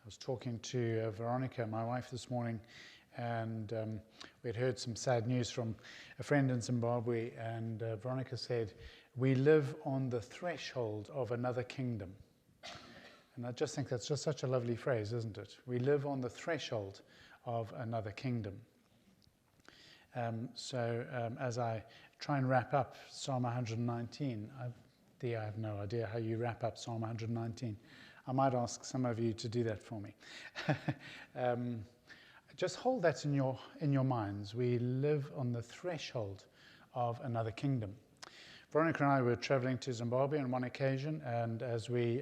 was talking to Veronica, my wife, this morning, and we'd heard some sad news from a friend in Zimbabwe, and Veronica said, "We live on the threshold of another kingdom." And I just think that's just such a lovely phrase, isn't it? We live on the threshold of another kingdom. As I try and wrap up Psalm 119, I have no idea how you wrap up Psalm 119. I might ask some of you to do that for me. Just hold that in your minds. We live on the threshold of another kingdom. Veronica and I were traveling to Zimbabwe on one occasion, and as we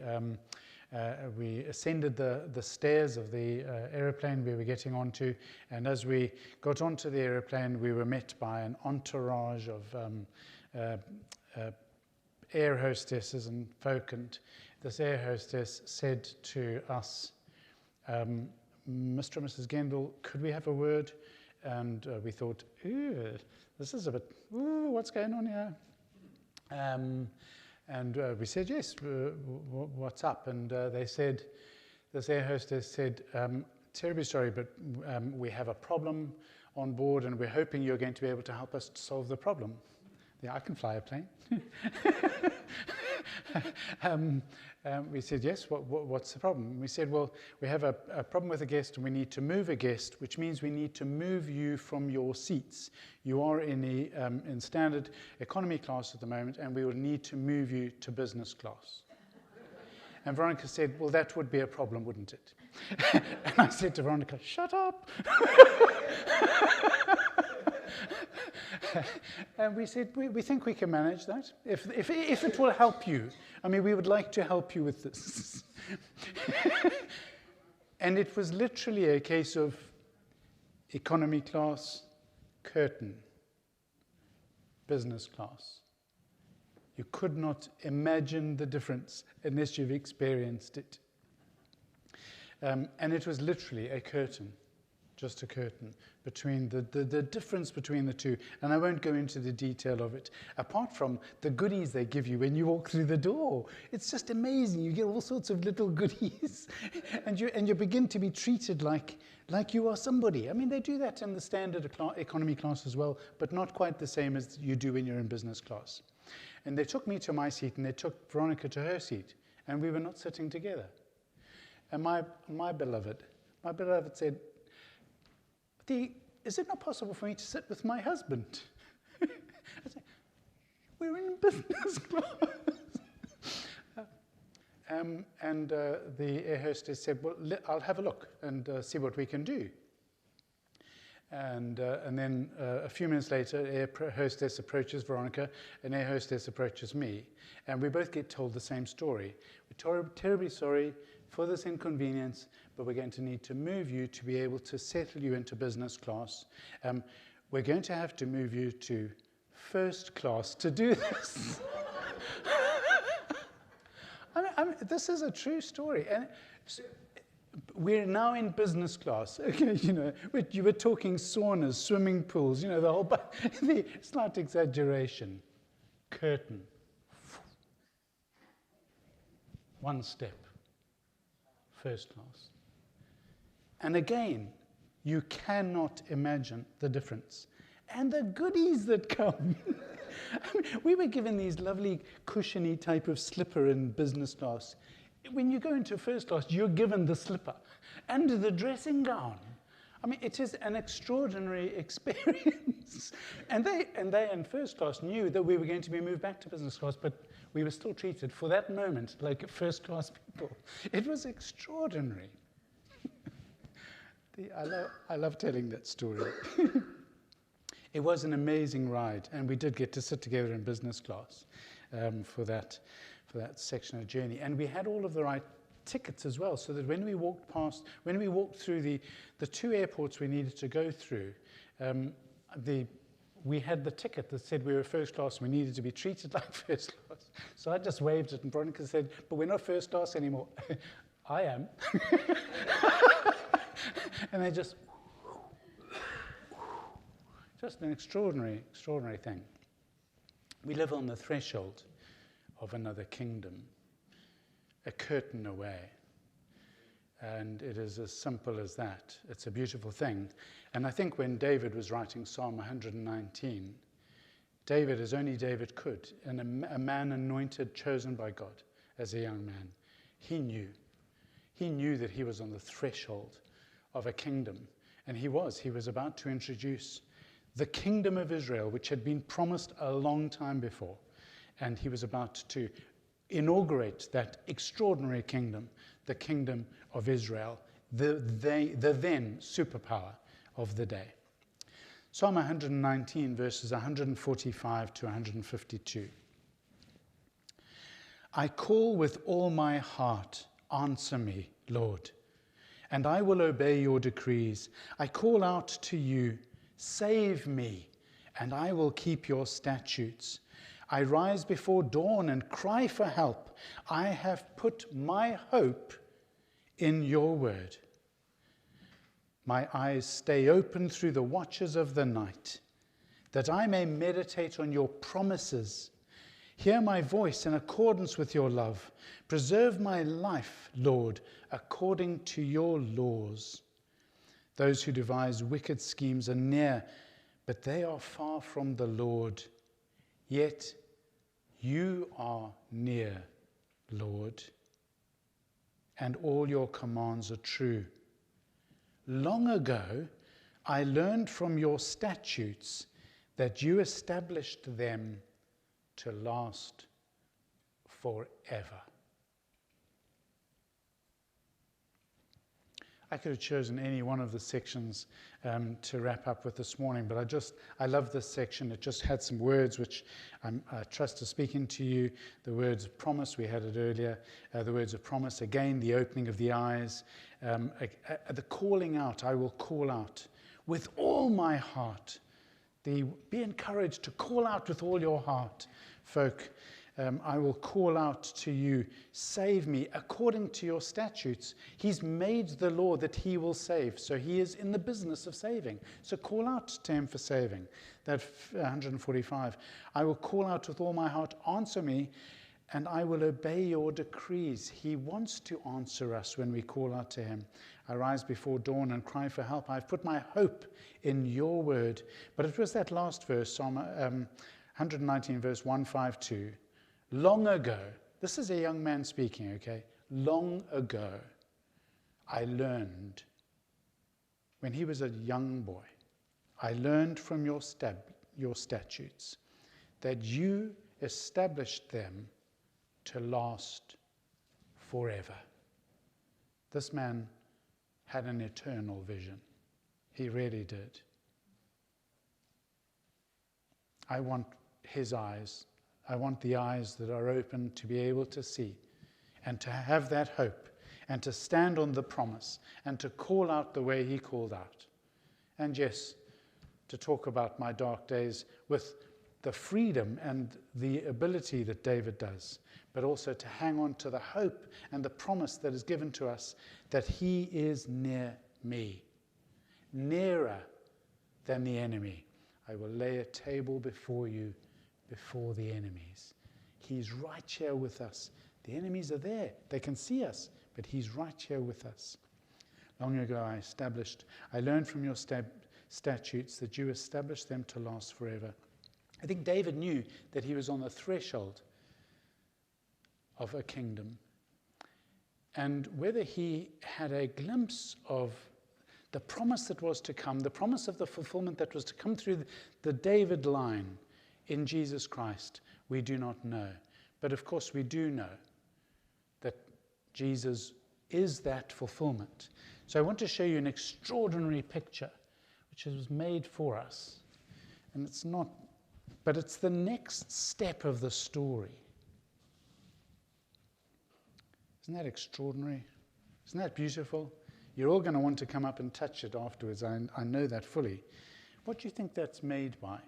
ascended the stairs of the aeroplane we were getting onto, and as we got onto the aeroplane, we were met by an entourage of air hostesses and folk, and this air hostess said to us, "Mr. and Mrs. Gendall, could we have a word?" And we thought, this is a bit, what's going on here? And we said, "Yes, what's up?" And they said, this air hostess said, "Terribly sorry, but we have a problem on board, and we're hoping you're going to be able to help us to solve the problem." Yeah, I can fly a plane. We said, "Yes, what's the problem?" We said, "Well, we have a problem with a guest, and we need to move a guest, which means we need to move you from your seats. You are in standard economy class at the moment, and we will need to move you to business class." And Veronica said, "Well, that would be a problem, wouldn't it?" And I said to Veronica, "Shut up." And we said, we think we can manage that, if it will help you. I mean, we would like to help you with this. And it was literally a case of economy class, curtain, business class. You could not imagine the difference unless you've experienced it. And it was literally a curtain. Just a curtain between the difference between the two. And I won't go into the detail of it, apart from the goodies they give you when you walk through the door. It's just amazing. You get all sorts of little goodies, and you begin to be treated like you are somebody. I mean, they do that in the standard economy class as well, but not quite the same as you do when you're in business class. And they took me to my seat, and they took Veronica to her seat, and we were not sitting together. And my beloved said, "Is it not possible for me to sit with my husband?" I said, "We're in business class." And the air hostess said, "Well, I'll have a look and see what we can do." And then a few minutes later, air hostess approaches Veronica, and air hostess approaches me, and we both get told the same story. "We're terribly sorry for this inconvenience, but we're going to need to move you to be able to settle you into business class. We're going to have to move you to first class to do this." I mean, this is a true story. And we're now in business class. Okay, you were talking saunas, swimming pools, the whole, the slight exaggeration. Curtain. One step. First class. And again, you cannot imagine the difference. And the goodies that come. I mean, we were given these lovely cushiony type of slipper in business class. When you go into first class, you're given the slipper and the dressing gown. I mean, it is an extraordinary experience. And they in first class knew that we were going to be moved back to business class, but we were still treated for that moment like first class people. It was extraordinary. I love telling that story. It was an amazing ride, and we did get to sit together in business class for that section of journey. And we had all of the right tickets as well, so that when we walked through the two airports we needed to go through, we had the ticket that said we were first class and we needed to be treated like first class. So I just waved it, and Veronica said, "But we're not first class anymore." "I am." And they just an extraordinary thing. We live on the threshold of another kingdom, a curtain away. And it is as simple as that. It's a beautiful thing. And I think when David was writing Psalm 119, David, as only David could, and a man anointed, chosen by God as a young man, he knew that he was on the threshold of a kingdom. And he was about to introduce the kingdom of Israel, which had been promised a long time before. And he was about to inaugurate that extraordinary kingdom, the kingdom of Israel, the then superpower of the day. Psalm 119, verses 145 to 152. I call with all my heart, answer me, Lord, and I will obey your decrees. I call out to you, save me, and I will keep your statutes. I rise before dawn and cry for help. I have put my hope in your word. My eyes stay open through the watches of the night, that I may meditate on your promises. Hear my voice in accordance with your love. Preserve my life, Lord, according to your laws. Those who devise wicked schemes are near, but they are far from the Lord. Yet you are near, Lord, and all your commands are true. Long ago, I learned from your statutes that you established them to last forever. I could have chosen any one of the sections to wrap up with this morning, but I love this section. It just had some words which I trust are speaking to you. The words of promise, we had it earlier. The words of promise, again, the opening of the eyes. The calling out, I will call out with all my heart. Be encouraged to call out with all your heart, folk. I will call out to you, save me according to your statutes. He's made the law that he will save, so he is in the business of saving. So call out to him for saving. That 145, I will call out with all my heart, answer me, and I will obey your decrees. He wants to answer us when we call out to him. I rise before dawn and cry for help. I've put my hope in your word. But it was that last verse, Psalm 119, verse 152. Long ago, this is a young man speaking, okay? Long ago, I learned, when he was a young boy, I learned from your statutes that you established them to last forever. This man had an eternal vision. He really did. I want his eyes. I want the eyes that are open to be able to see and to have that hope and to stand on the promise and to call out the way he called out. And yes, to talk about my dark days with the freedom and the ability that David does, but also to hang on to the hope and the promise that is given to us that he is near me, nearer than the enemy. I will lay a table before you, before the enemies. He's right here with us. The enemies are there. They can see us, but he's right here with us. Long ago I learned from your statutes that you established them to last forever. I think David knew that he was on the threshold of a kingdom. And whether he had a glimpse of the promise that was to come, the promise of the fulfillment that was to come through the David line in Jesus Christ, we do not know. But of course we do know that Jesus is that fulfillment. So I want to show you an extraordinary picture which was made for us. And but it's the next step of the story. Isn't that extraordinary? Isn't that beautiful? You're all going to want to come up and touch it afterwards. I know that fully. What do you think that's made by?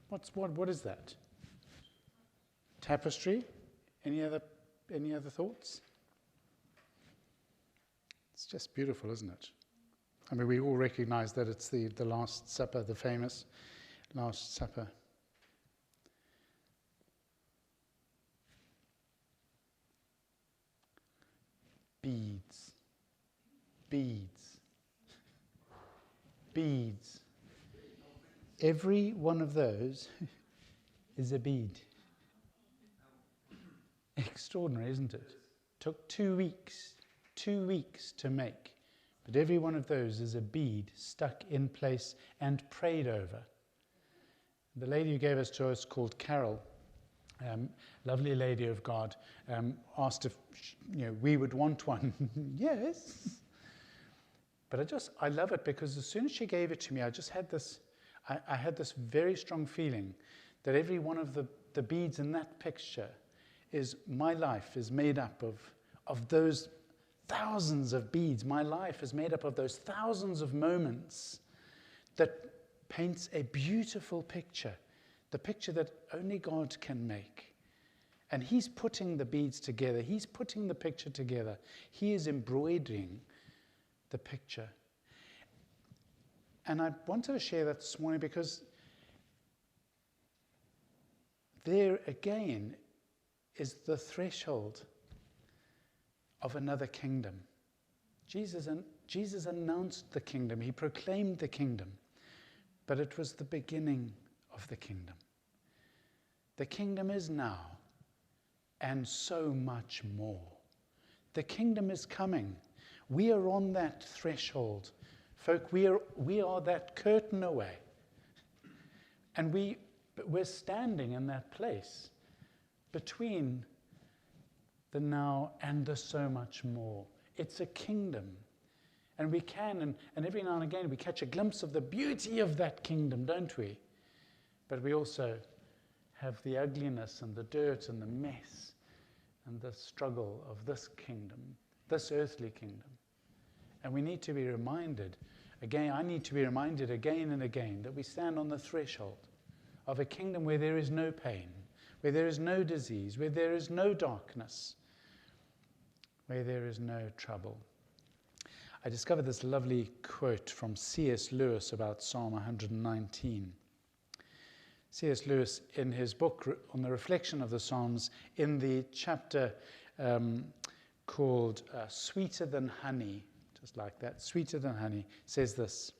What is that? Tapestry? Any other thoughts? It's just beautiful, isn't it? I mean, we all recognize that it's the Last Supper, the famous Last Supper. Beads. beads. Beads. Every one of those is a bead. Extraordinary, isn't it? Took 2 weeks. 2 weeks to make. But every one of those is a bead stuck in place and prayed over. The lady who gave us to us, called Carol, lovely lady of God, asked if we would want one. Yes. But I love it, because as soon as she gave it to me, I just had this, I had this very strong feeling that every one of the beads in that picture my life is made up of those thousands of beads. My life is made up of those thousands of moments that paints a beautiful picture, the picture that only God can make. And he's putting the beads together. He's putting the picture together. He is embroidering the picture. And I wanted to share that this morning, because there again is the threshold of another kingdom. Jesus announced the kingdom. He proclaimed the kingdom. But it was the beginning of the kingdom. The kingdom is now, and so much more. The kingdom is coming. We are on that threshold. Folk, we are that curtain away. And we're standing in that place between the now and the so much more. It's a kingdom. And we can, and every now and again, we catch a glimpse of the beauty of that kingdom, don't we? But we also have the ugliness and the dirt and the mess and the struggle of this kingdom, this earthly kingdom. And we need to be reminded, again, I need to be reminded again and again, that we stand on the threshold of a kingdom where there is no pain, where there is no disease, where there is no darkness, where there is no trouble. I discovered this lovely quote from C.S. Lewis about Psalm 119. C.S. Lewis, in his book on the reflection of the Psalms, in the chapter called Sweeter Than Honey, just like that, Sweeter Than Honey, says this: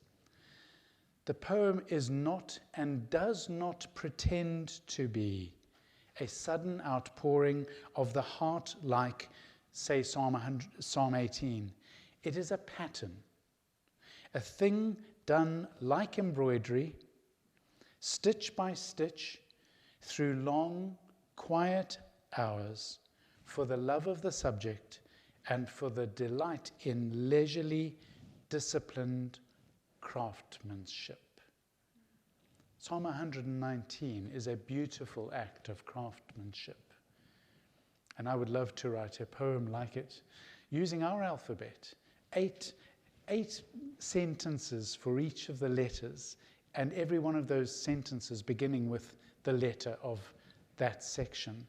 "The poem is not and does not pretend to be a sudden outpouring of the heart like, say, Psalm 18. It is a pattern, a thing done like embroidery, stitch by stitch, through long, quiet hours, for the love of the subject and for the delight in leisurely, disciplined craftsmanship." Psalm 119 is a beautiful act of craftsmanship. And I would love to write a poem like it, using our alphabet. Eight sentences for each of the letters, and every one of those sentences beginning with the letter of that section.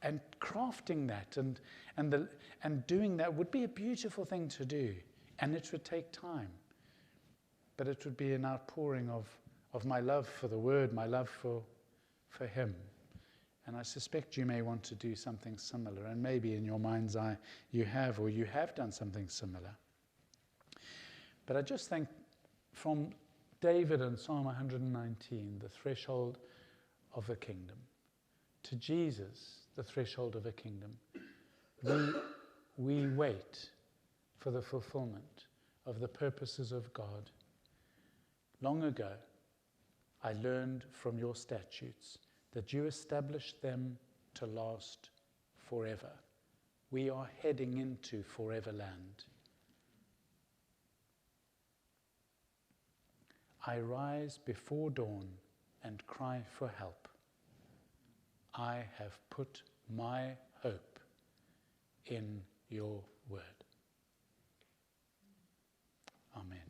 And crafting that and doing that would be a beautiful thing to do. And it would take time. But it would be an outpouring of my love for the word, my love for him. And I suspect you may want to do something similar. And maybe in your mind's eye you have done something similar. But I just think from David and Psalm 119, the threshold of a kingdom, to Jesus, the threshold of a kingdom, we wait for the fulfillment of the purposes of God. Long ago, I learned from your statutes that you established them to last forever. We are heading into forever land. I rise before dawn and cry for help. I have put my hope in your word. Amen.